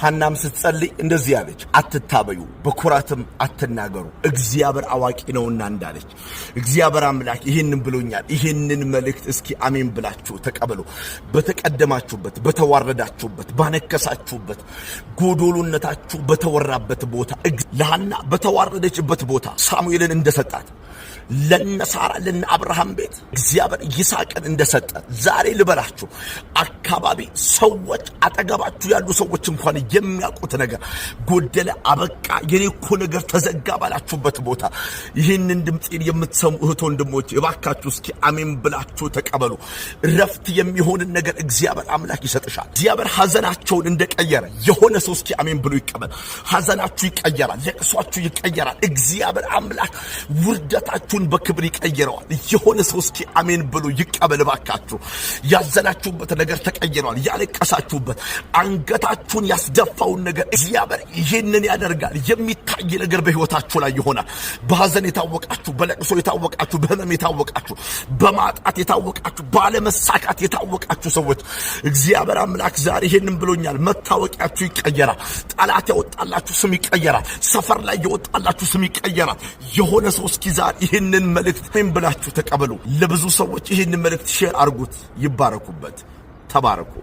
ሐናም ስትጸልይ እንደዚህ አለች፣ አትታበዩ፣ በኩራትም አትናገሩ፣ እግዚአብሔር አዋቂ ነውና እንዳለች። እግዚአብሔር አምላክ ይሄንን ብሎኛል። ይሄንን መልእክት እስኪ አሜን ብላችሁ ተቀበሉ። በተቀደማችሁበት፣ በተዋረዳችሁበት፣ ባነከሳችሁበት፣ ጎዶሎነታችሁ በተወራበት ቦታ ለሐና በተዋረደችበት ቦታ ሳሙኤልን እንደሰጣት ለነሳራ ለአብርሃም ቤት እግዚአብሔር ይስሐቅን እንደሰጠ ዛሬ ልበላችሁ አካባቢ ሰዎች አጠገባችሁ ያሉ ሰዎች እንኳን የሚያውቁት ነገር ጎደለ፣ አበቃ፣ የኔኮ ነገር ተዘጋ ባላችሁበት ቦታ ይህንን ድምጽን የምትሰሙ እህት ወንድሞች እባካችሁ እስኪ አሜን ብላችሁ ተቀበሉ። ረፍት የሚሆን ነገር እግዚአብሔር አምላክ ይሰጥሻል። እግዚአብሔር ሐዘናቸውን እንደቀየረ የሆነ ሰው እስኪ አሜን ብሎ ይቀበል። ሐዘናችሁ ይቀየራል፣ ለቅሷችሁ ይቀየራል። እግዚአብሔር አምላክ ውርደታችሁ በክብር ይቀየራል። የሆነ ሰው እስኪ አሜን ብሎ ይቀበል ባካችሁ። ያዘናችሁበት ነገር ተቀየራል። ያለቀሳችሁበት አንገታችሁን ያስደፋውን ነገር እግዚአብሔር ይሄንን ያደርጋል። የሚታይ ነገር በህይወታችሁ ላይ ይሆናል። በሐዘን የታወቃችሁ፣ በለቅሶ የታወቃችሁ፣ በህመም የታወቃችሁ፣ በማጣት የታወቃችሁ፣ ባለመሳካት የታወቃችሁ ሰዎች እግዚአብሔር አምላክ ዛሬ ይሄንን ብሎኛል። መታወቂያችሁ ይቀየራል። ጠላት ያወጣላችሁ ስም ይቀየራል። ሰፈር ላይ ያወጣላችሁ ስም ይቀየራል። የሆነ ሰው እስኪ ዛሬ ይሄንን መልእክት ብላችሁ ተቀበሉ። ለብዙ ሰዎች ይሄንን መልእክት ሼር አድርጉት። ይባረኩበት። ተባረኩ።